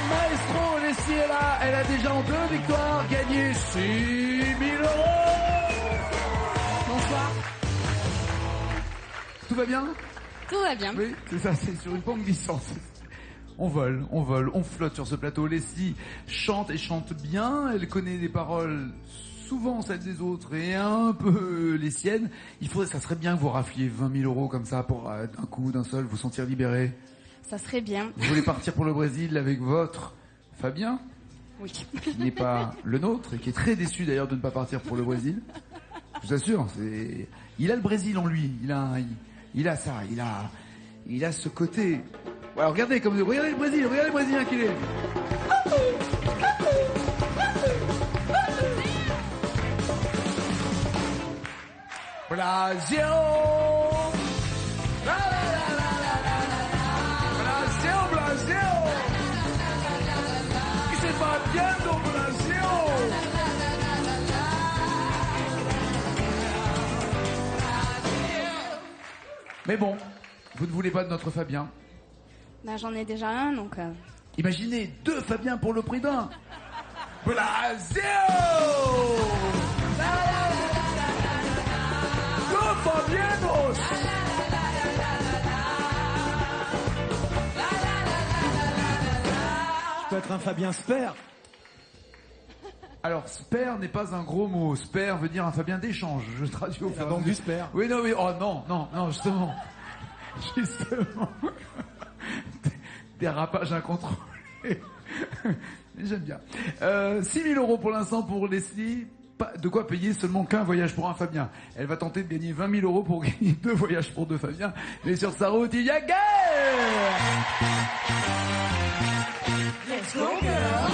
Maestro, Leslie est là. Elle a déjà en 2 victoires gagné 6 000 €. Bonsoir. Tout va bien? Tout va bien. Oui, c'est ça, c'est sur une pente glissante. On vole, on flotte sur ce plateau. Leslie chante et chante bien. Elle connaît les paroles, souvent celles des autres et un peu les siennes. Ça serait bien que vous rafliez 20 000 € comme ça pour d'un coup, d'un seul, vous sentir libéré. Ça serait bien. Vous voulez partir pour le Brésil avec votre Fabien? Oui. Qui n'est pas le nôtre et qui est très déçu d'ailleurs de ne pas partir pour le Brésil. Je vous assure, il a le Brésil en lui. Il a ça, il a ce côté. Alors regardez regardez le Brésilien qu'il est. Brasil. La la la la la la la. Brasil. Que se va bien do Brasil. Mais bon, vous ne voulez pas de notre Fabien? Bah, j'en ai déjà un, donc... Imaginez 2 Fabiens pour le prix d'un. Brasil! Deux Fabianos! Je peux être un Fabien Sper. Alors, Sper n'est pas un gros mot. Sper veut dire un Fabien d'échange. Je traduis au donc du Sper. Oui, non, oui. Oh, non, justement. Justement. Dérapage incontrôlé. J'aime bien. 6 000 € pour l'instant pour Leslie. Pas de quoi payer seulement qu'un voyage pour un Fabien. Elle va tenter de gagner 20 000 € pour gagner 2 voyages pour 2 Fabiens. Mais sur sa route, il y a guerre! Let's go, girl!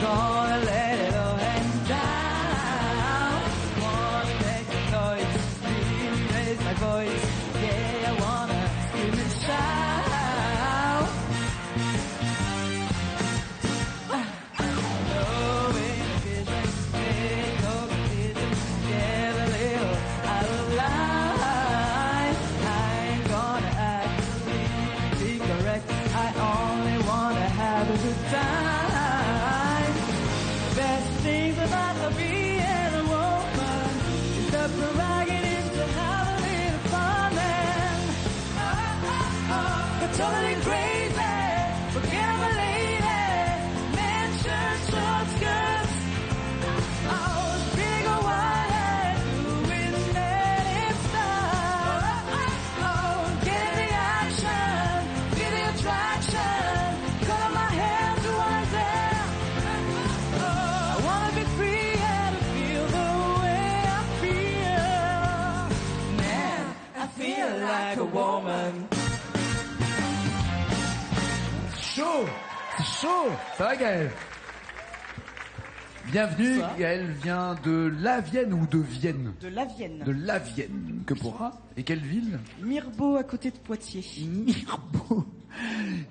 Gonna let it all hang down. Wanna make a noise, really raise my voice. Yeah, I wanna scream and shout. Knowing the vision, make no decision, get a little out of line. I ain't gonna act really correct. I only wanna have a good time. Best things about being a woman is the prerogative to have a little fun and but totally crazy, forget I'm a lady, men shirts, short skirts, big or wide, doing native stuff, get the action, feel the attraction, color my hair to one there. I wanna be free and feel the way I feel. Man, I feel like a woman. Chaud! C'est chaud! Ça va, Gaël? Bienvenue, Gaël vient de la Vienne ou de Vienne? De la Vienne. De la Vienne. Que pourra? Et quelle ville? Mirbeau, à côté de Poitiers. Mirbeau.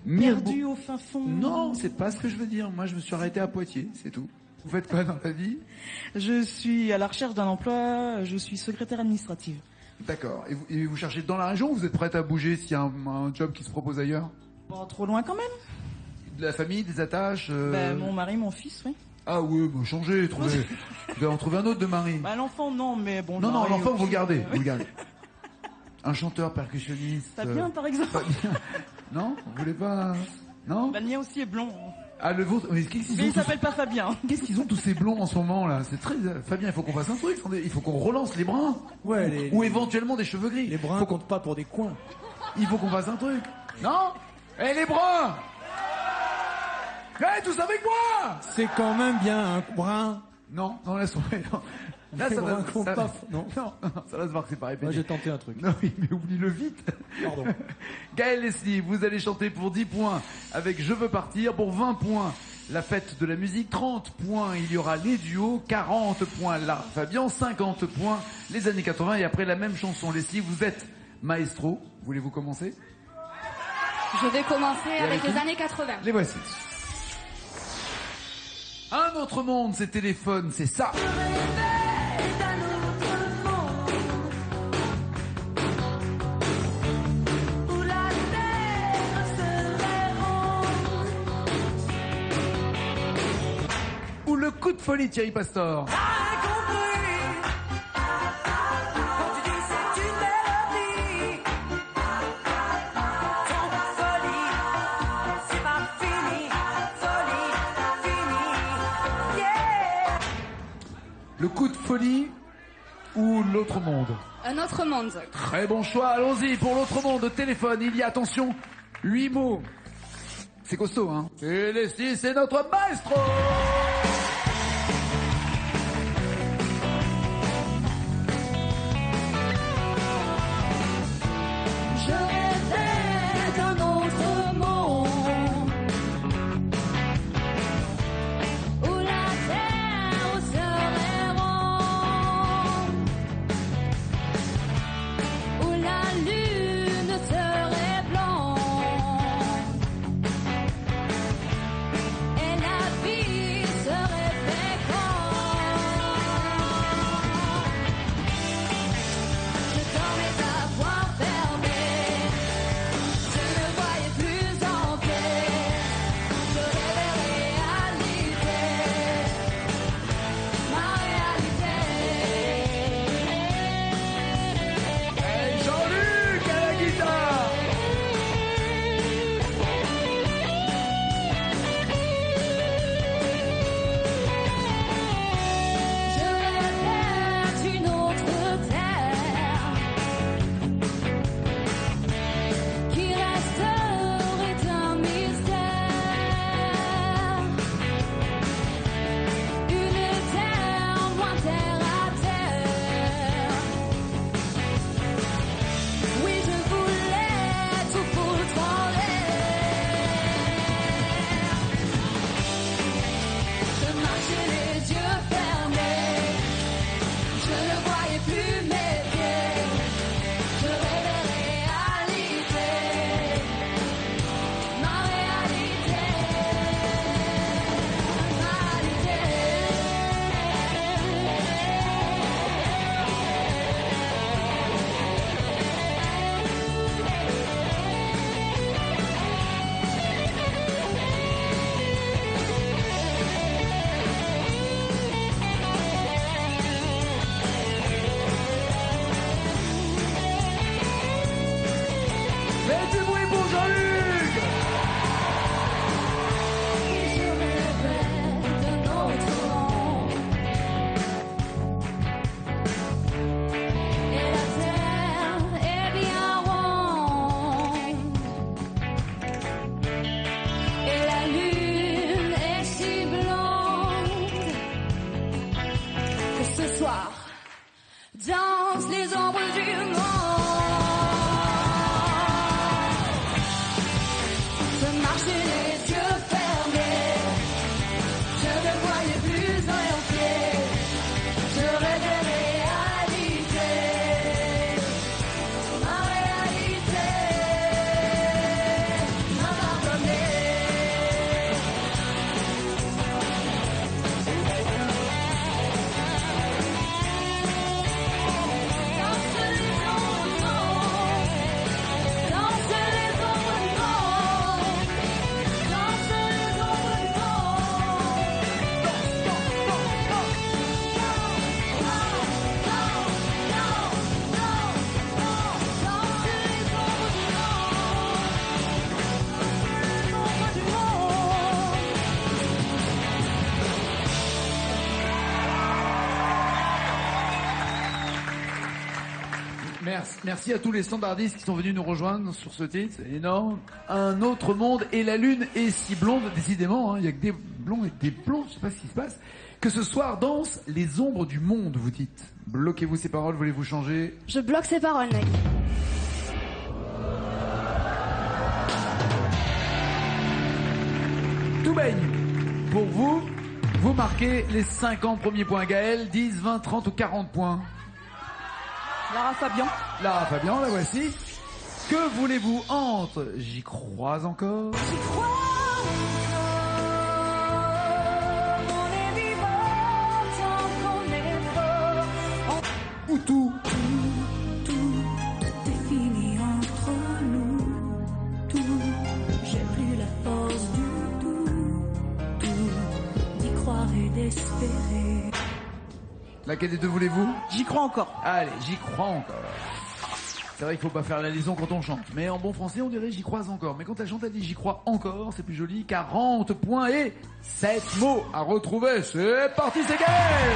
Perdu au fin fond. Non, c'est pas ce que je veux dire. Moi, je me suis arrêté à Poitiers, c'est tout. Vous faites quoi dans la vie? Je suis à la recherche d'un emploi, je suis secrétaire administrative. D'accord. Et vous cherchez dans la région ou vous êtes prête à bouger s'il y a un job qui se propose ailleurs? Pas trop loin quand même. De la famille, des attaches Mon mari, mon fils, oui. Ah oui, bah changez, trouvez. Vous allez en trouver un autre de mari. L'enfant, non, mais bon... Non, l'enfant, vous le gardez, vous le gardez. Un chanteur percussionniste... Fabien, par exemple. Fabien. Non? Vous voulez pas... Non? Le mien aussi est blond. Ah, le vôtre... Mais il s'appelle pas Fabien. Qu'est-ce qu'ils ont tous ces blonds en ce moment, là? C'est très... Fabien, il faut qu'on fasse un truc. Il faut qu'on relance les bruns. Ouais, Ou éventuellement des cheveux gris. Les bruns comptent pas pour des coins. Il faut qu'on fasse un truc. Non? Eh, les bruns! Tous avec moi! C'est quand même bien un brun. Non, laisse tomber. Là, ça va, non, ça va se voir que c'est pas répété. Moi, j'ai tenté un truc. Non, oui, mais oublie-le vite. Pardon. Gaël Leslie, vous allez chanter pour 10 points avec Je veux partir. Pour 20 points, la fête de la musique. 30 points, il y aura les duos. 40 points, l'art Fabien. 50 points, les années 80. Et après la même chanson, Leslie, vous êtes maestro. Voulez-vous commencer? Je vais commencer avec les années 80. Les voici. Un autre monde, c'est téléphone, c'est ça. coup de folie, Thierry Pastor. Le coup de folie ou l'autre monde? Un autre monde. Très bon choix, allons-y pour l'autre monde. Au téléphone, il y a, attention, 8 mots. C'est costaud, hein? Et les 6, c'est notre maestro! Je rêvais d'un autre monde où la terre serait ronde, où la lune serait blonde et la vie serait féconde. Je dormais à voix fermée, je ne voyais plus en paix, je rêvais réalité, ma réalité. Hey, Jean-Luc à la guitare! Je rêvais d'une autre terre qui resterait un mystère, une terre moins terre à terre. Oui, je voulais tout foutre en l'air. Je marchais les yeux fermés, je ne voyais plus mes pieds, je rêvais réalité, ma réalité, ma Faites du bruit pour Jean-Luc! Je rêvais d'un autre monde et la terre est bien ronde et la lune est si blonde que ce soir dansent les ombres du monde. Je marchais les yeux fermés, je ne voyais plus un pied, je rêvais réalité, ma réalité m'a pardonné. Danse les ombres, danse les ombres, danse les Merci à tous les standardistes qui sont venus nous rejoindre sur ce titre, c'est énorme. Un autre monde et la lune est si blonde, décidément, hein, il y a que des blonds et des blonds, je sais pas ce qui se passe. Que ce soir dansent les ombres du monde, vous dites. Bloquez-vous ces paroles, voulez-vous changer? Je bloque ces paroles, mec. Tout baigne. Pour vous, vous marquez les 50 premiers points. Gaël, 10, 20, 30 ou 40 points. Lara Fabian. Lara Fabian, la voici. Que voulez-vous entre J'y crois encore, J'y crois encore, on est vivant tant qu'on est fort. ou tout? Tout est fini entre nous. Tout, j'ai plus la force du tout. Tout, d'y croire et d'espérer. Laquelle des deux voulez-vous? J'y crois encore. Allez, j'y crois encore. C'est vrai qu'il faut pas faire la liaison quand on chante. Mais en bon français, on dirait j'y crois encore. Mais quand elle chante, elle dit j'y crois encore, c'est plus joli. 40 points et 7 mots à retrouver. C'est parti, c'est Gaël!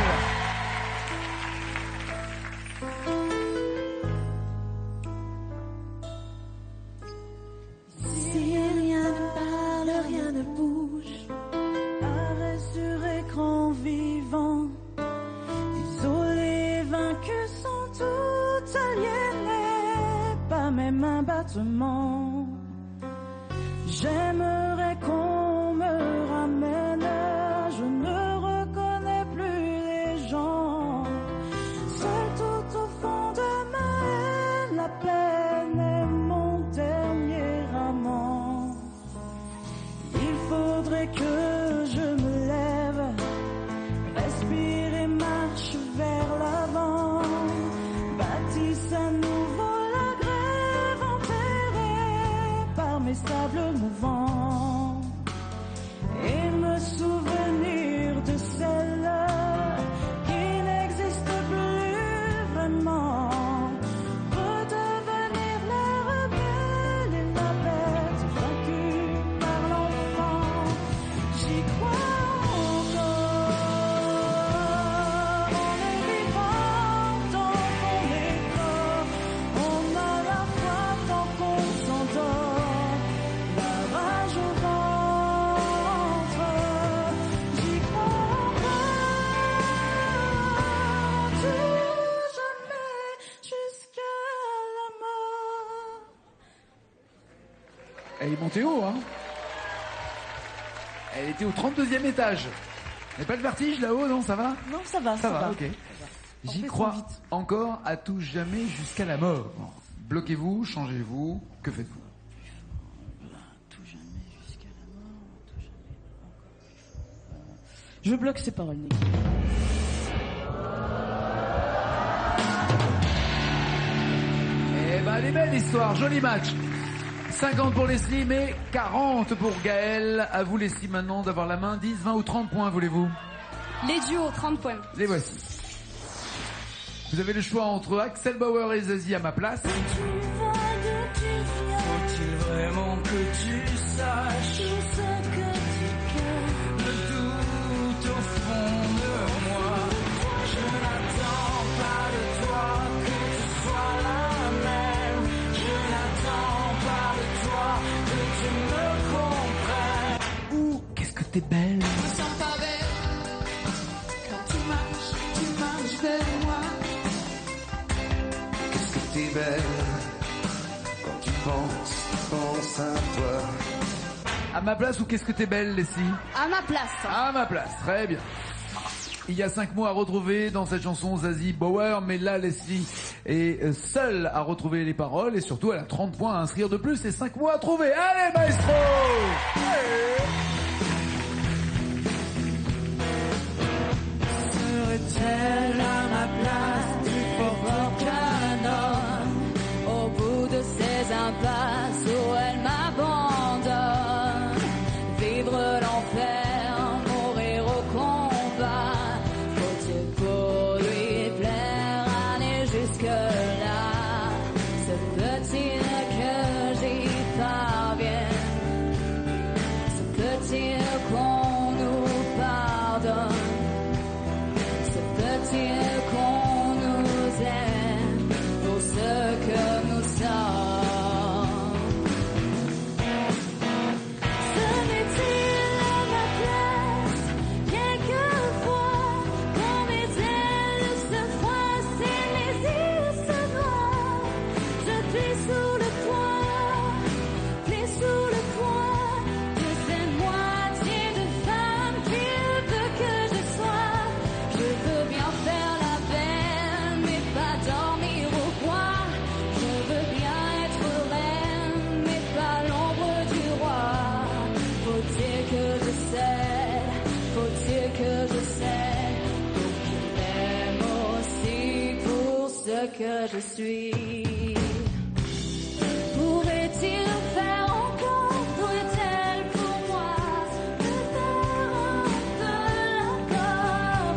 Si rien ne parle, rien ne bouge. Arrêt sur écran vivant. Isolés, vaincus sont tout aliénés. Pas même un battement. J'aimerais qu'on me ramène. Je ne reconnais plus les gens. Seul tout au fond de ma haine, la peine est mon dernier amant. Il faudrait que je me lève, respire et marche vers l'avant. Bâtisse à nouveau la grève enterrée par mes sables mouvants. Et me souvenir de celle qui n'existe plus vraiment. Redevenir la rebelle et la bête vaincue par l'enfant. J'y crois encore. On est vivant tant qu'on est corps. On a la foi tant qu'on s'endort. La rage au ventre. J'y crois encore. Tout jamais jusqu'à la mort. Elle est montée haut, hein. Elle était au 32e étage. Vous n'avez pas de vertige là-haut, non? Ça va? Non, ça va. Ça va, ok. On J'y fait crois trop vite. encore à tout jamais jusqu'à la mort. Bloquez-vous, changez-vous, que faites-vous? Tout jamais jusqu'à la mort. Tout jamais encore. Je bloque ces paroles, Nick. Eh ben, elle est belle l'histoire, joli match. 50 pour Leslie, mais 40 pour Gaël. À vous Leslie maintenant d'avoir la main. 10, 20 ou 30 points voulez-vous? Les duos, 30 points. Les voici. Vous avez le choix entre Axel Bauer et Zazie à ma place. Tu vas d'où tu viens. Faut-il vraiment que tu saches Tout ce que tu crains. le doute au fond de moi? Je n'attends pas de toi que tu sois la même. Je n'attends pas de toi que tu me comprennes. Ouh, qu'est-ce que t'es belle. Je me sens pas belle quand tu marches vers moi. Qu'est-ce que t'es belle quand tu penses à toi. À ma place ou qu'est-ce que t'es belle Leslie? À ma place. À ma place, très bien. Il y a 5 mots à retrouver dans cette chanson Zazie Bauer, mais là Leslie est seule à retrouver les paroles et surtout elle a 30 points à inscrire de plus et 5 mots à trouver. Allez maestro! Serait-elle à ma place plus fort qu'un homme au bout de ces impasses où elle m'abandonne? Vivre l'enfer, mourir au combat. Faut-il pour lui plaire, aller jusque-là? Se peut-il que j'y parvienne? Se peut-il qu'on nous pardonne? Se peut-il qu'on nous aime pour ce que nous sommes? Ce n'est-il à ma place quelquefois quand mes ailes se froissent et mes yeux se noient? Je plie sous le poids de cette moitié de femme qu'il veut que je sois. Je veux bien faire la belle, mais pas dormir au bois. Je veux bien être reine, mais pas l'ombre du roi. Faut-il que je cède, faut-il que je cède pour qu'il m'aime aussi pour ce que je suis? Pourrait-il faire encore, pourrait-elle pour moi me faire un peu encore?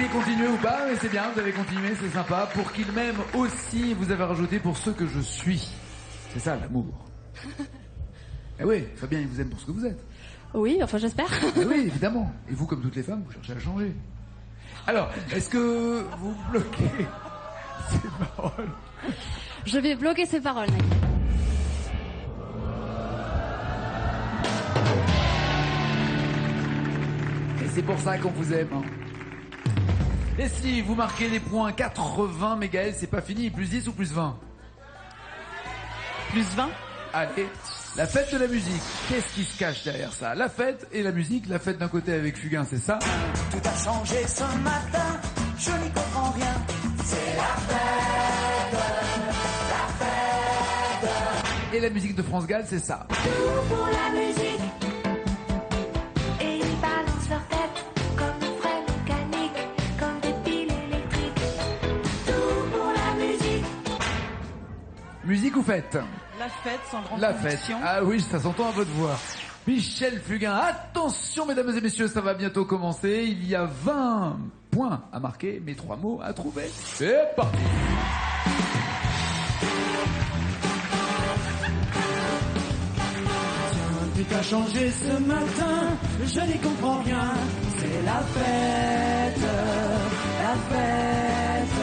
vouliez continuer ou pas, mais c'est bien, vous avez continué, c'est sympa. Pour qu'il m'aime aussi, vous avez rajouté pour ce que je suis. C'est ça l'amour. Eh oui, Fabien, il vous aime pour ce que vous êtes. Oui, enfin j'espère. Eh oui, évidemment. Et vous, comme toutes les femmes, vous cherchez à changer. Alors, est-ce que vous bloquez ces paroles? Je vais bloquer ces paroles, mec. Et c'est pour ça qu'on vous aime. Hein. Et si vous marquez les points 80, mais Gaël, c'est pas fini. Plus 10 ou plus 20? Plus 20. Allez, la fête de la musique. Qu'est-ce qui se cache derrière ça? La fête et la musique. La fête d'un côté avec Fugain, c'est ça. Tout a changé ce matin, je n'y comprends rien. C'est la fête, la fête. Et la musique de France Gall, c'est ça. Tout pour la musique. Et ils balancent leur tête comme des freins mécaniques, comme des piles électriques. Tout pour la musique. Musique ou fête? La fête sans grande La fête. conviction. Ah oui, ça s'entend à votre voix. Michel Fugain, attention mesdames et messieurs, ça va bientôt commencer. Il y a 20 points à marquer, mais 3 mots à trouver. C'est parti. Tout a changé ce matin, je n'y comprends rien. C'est la fête, la fête.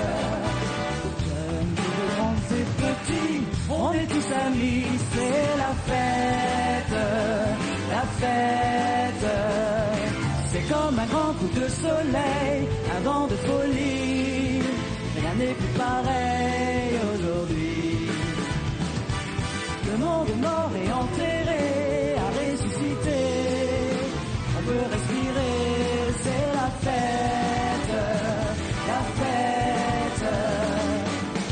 Jeunes et grands et petits, on est tous amis. C'est la fête, la fête. C'est comme un grand coup de soleil, un vent de folie. Rien n'est plus pareil aujourd'hui. Le monde est mort et enterré, a ressuscité. On peut respirer, c'est la fête, la fête.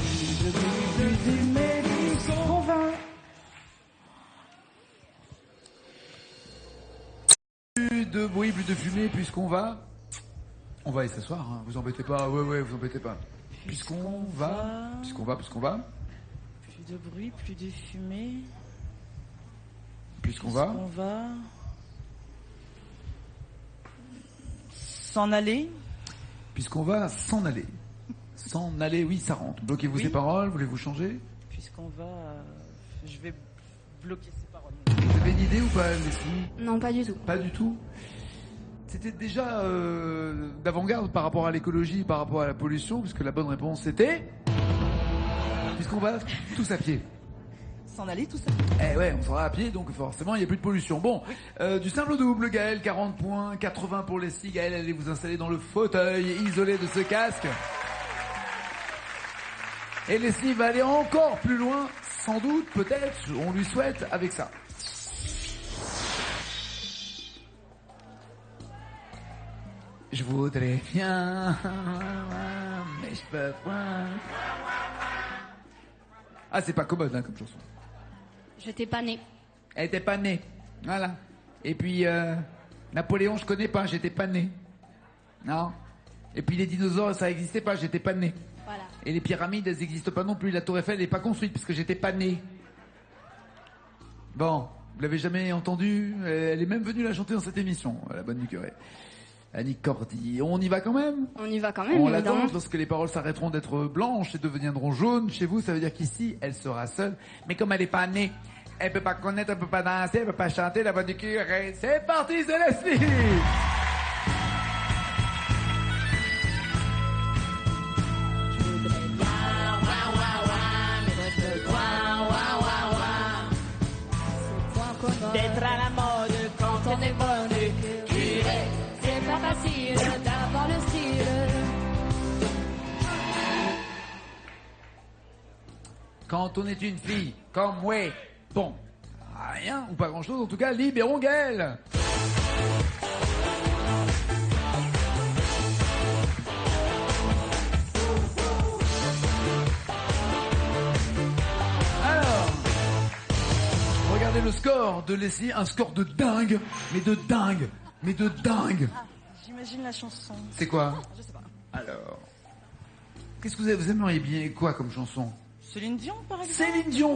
Plus de bruit, plus de mélisse, on va. Plus de bruit, plus de fumée, puisqu'on va... On va y s'asseoir, hein. Vous embêtez pas, ouais, vous embêtez pas. Puisqu'on va... Plus de bruit, plus de fumée. Puisqu'on va... On va s'en aller. Puisqu'on va s'en aller. S'en aller, oui, ça rentre. Bloquez-vous Oui. ces paroles, voulez-vous changer? Puisqu'on va... je vais bloquer ces paroles. Vous avez une idée ou pas, Leslie? Non, pas du tout. Pas du tout. C'était déjà d'avant-garde par rapport à l'écologie, par rapport à la pollution, puisque la bonne réponse c'était... Puisqu'on va tous à pied. S'en aller, tout ça. Eh ouais, on sera à pied, donc forcément il n'y a plus de pollution. Bon, du simple au double, Gaël, 40 points, 80 pour Leslie. Gaël, allez vous installer dans le fauteuil isolé de ce casque. Et Leslie va aller encore plus loin, sans doute, peut-être, on lui souhaite, avec ça. Je voudrais bien, mais je peux pas. Ah, c'est pas commode hein, comme chanson. J'étais pas née. Elle était pas née. Voilà. Et puis, Napoléon, je connais pas, j'étais pas né. Non. Et puis les dinosaures, ça existait pas, j'étais pas né. Voilà. Et les pyramides, elles existent pas non plus. La tour Eiffel n'est pas construite puisque j'étais pas né. Bon, vous l'avez jamais entendu? Elle est même venue la chanter dans cette émission, la bonne du curé. Annie Cordy. On y va quand même? On y va quand même, On évidemment. l'attend lorsque les paroles s'arrêteront d'être blanches et deviendront jaunes. Chez vous, ça veut dire qu'ici, elle sera seule. Mais comme elle n'est pas née, elle peut pas connaître, elle peut pas danser, elle peut pas chanter la voix du curé. C'est parti, c'est Leslie! D'être à la mode quand on est bonne curé. C'est pas facile d'avoir le style. Quand on est une fille, comme ouais, bon, rien ou pas grand chose, en tout cas, libérons Gaël. Alors, regardez le score de Leslie, un score de dingue, mais de dingue, mais de dingue. Ah, j'imagine la chanson. C'est quoi? Je sais pas. Alors, qu'est-ce que vous aimeriez bien quoi comme chanson? Céline Dion, par exemple. Céline Dion,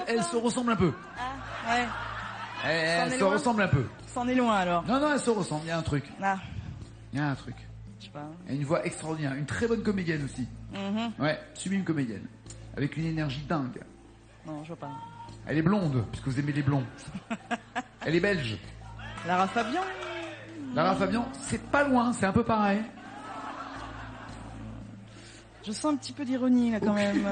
elle se ressemble un peu. Ah, ouais. Elle est se loin. ressemble un peu. C'en est loin alors. Non, elle se ressemble, il y a un truc. Ah, Il y a un truc. Je sais pas. Elle a une voix extraordinaire, une très bonne comédienne aussi. Ouais, sublime comédienne. Avec une énergie dingue. Non, je vois pas. Elle est blonde, puisque vous aimez les blonds. Elle est belge. Lara Fabian. Lara Fabian, c'est pas loin, c'est un peu pareil. Je sens un petit peu d'ironie là quand même.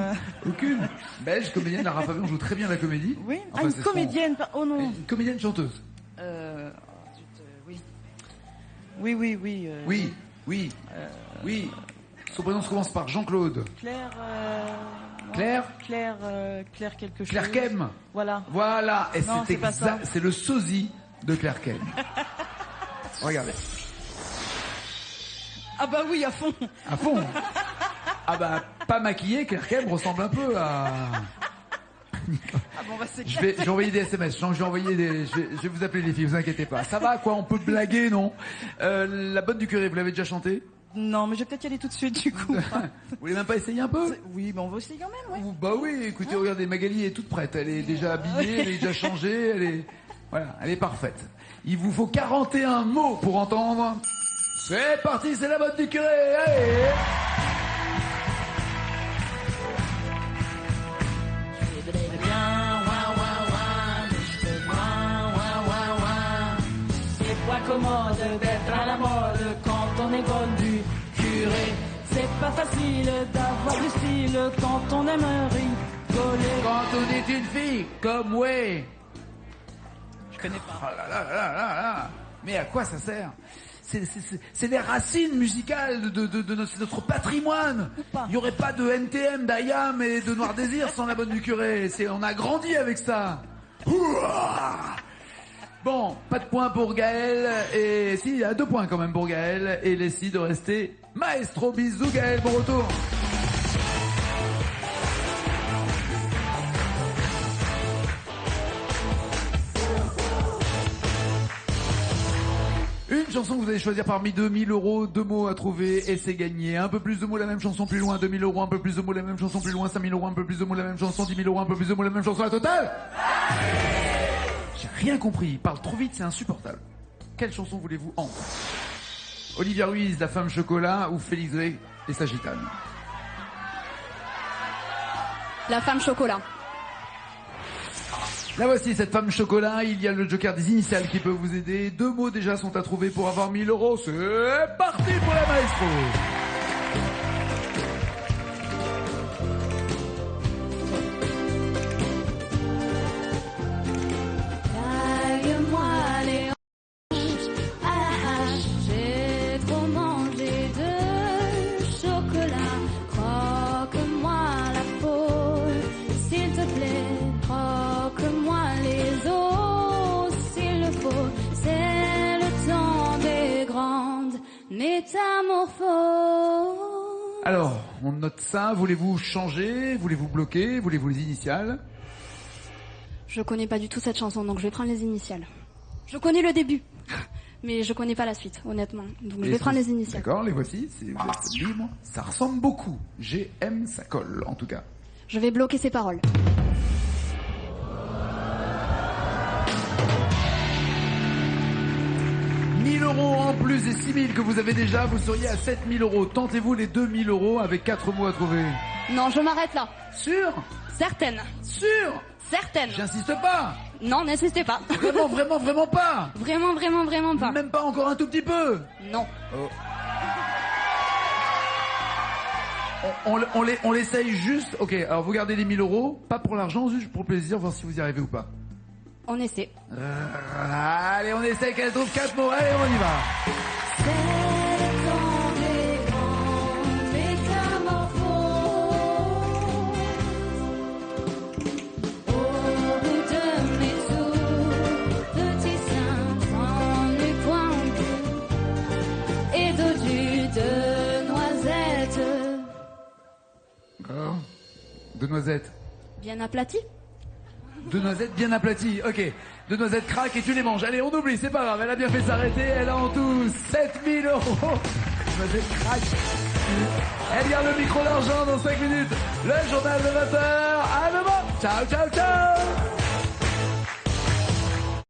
Aucune. Belge, comédienne, Lara Fabian joue très bien la comédie. Oui. Enfin, Une c'est comédienne. Oh non. Une comédienne chanteuse. Oui. Oui. Oui. Oui. Son prénom se commence par Jean-Claude. Claire. Claire Claire quelque chose. Claire Kem. Voilà. Et Non, c'est c'est pas ça. c'est le sosie de Claire Kem. Regardez. Ah bah oui, à fond. À fond. Ah bah, pas maquillée, Claire Kem ressemble un peu à... Ah bon, bah c'est Je vais envoyer des SMS. Je vais vous appeler les filles, vous inquiétez pas. Ça va quoi, on peut blaguer, non? La bonne du curé, vous l'avez déjà chantée? Non, mais je vais peut-être y aller tout de suite du coup. Vous voulez même pas essayer un peu? Oui, mais on va essayer quand même, ouais. Bah oui, écoutez, regardez, Magali est toute prête. Elle est déjà habillée, elle est déjà changée, elle est parfaite. Il vous faut 41 mots pour entendre. C'est parti, c'est la bonne du curé, allez! C'est pas commode d'être à la mode quand on est bonne du curé. C'est pas facile d'avoir du style quand on aime rigoler. Quand on est une fille, comme ouais. Je connais pas. Oh là là là là là. Mais à quoi ça sert? C'est les racines musicales de notre patrimoine. Il n'y aurait pas de NTM, d'IAM et de Noir Désir sans la bonne du curé. On a grandi avec ça. Ouah. Bon, pas de points pour Gaël. Et si, il y a 2 points quand même pour Gaël. Et Leslie de rester maestro. Bisous Gaël, bon retour. Une chanson que vous allez choisir parmi 2000 €, 2 mots à trouver et c'est gagné. Un peu plus de mots, la même chanson plus loin, 2000 €, un peu plus de mots, la même chanson plus loin, 5000 €, un peu plus de mots, la même chanson, 10 000 €, un peu plus de mots, la même chanson, la totale. J'ai rien compris, il parle trop vite, c'est insupportable. Quelle chanson voulez-vous entendre? Olivia Ruiz, La Femme Chocolat ou Félix Gray et sa gitane? La Femme Chocolat. La voici, cette femme chocolat. Il y a le joker des initiales qui peut vous aider. 2 mots déjà sont à trouver pour avoir 1000 €. C'est parti pour la maestro. Taille-moi les hanches à la hache. J'ai trop mangé de chocolat. Croque-moi la peau, s'il te plaît. Croque-moi les os, s'il le faut. C'est le temps des grandes métamorphoses. Alors, on note ça. Voulez-vous changer? Voulez-vous bloquer? Voulez-vous les initiales? Je connais pas du tout cette chanson, donc je vais prendre les initiales. Je connais le début, mais je connais pas la suite, honnêtement. Donc je vais prendre les initiales. D'accord, les voici. Vous êtes libre. Ça ressemble beaucoup. GM, ça colle, en tout cas. Je vais bloquer ces paroles. En plus des 6000 que vous avez déjà, vous seriez à 7000 €. Tentez-vous les 2000 € avec 4 mots à trouver. Non, je m'arrête là. Sûr? Certaine. Sûr? Certaine. J'insiste pas. Non, n'insistez pas. Vraiment pas. Vraiment pas. Même pas encore un tout petit peu. Non. Oh. On l'essaye juste. Ok, alors vous gardez les 1000 €, pas pour l'argent, juste pour le plaisir, voir si vous y arrivez ou pas. On essaie. Allez, on essaie qu'elle trouve 4 mots. Allez, on y va. C'est le temps des grandes métamorphoses. Au bout de mes tout petits seins, j'en ai pointu et dodus de noisettes. D'accord. 2 noisettes. Bien aplati. 2 noisettes bien aplaties, ok. 2 noisettes craquent et tu les manges. Allez, on oublie, c'est pas grave. Elle a bien fait s'arrêter. Elle a en tout 7000 €. Noisettes craquent. Elle garde le micro d'argent dans 5 minutes. Le journal de 20h. À demain. Ciao, ciao, ciao.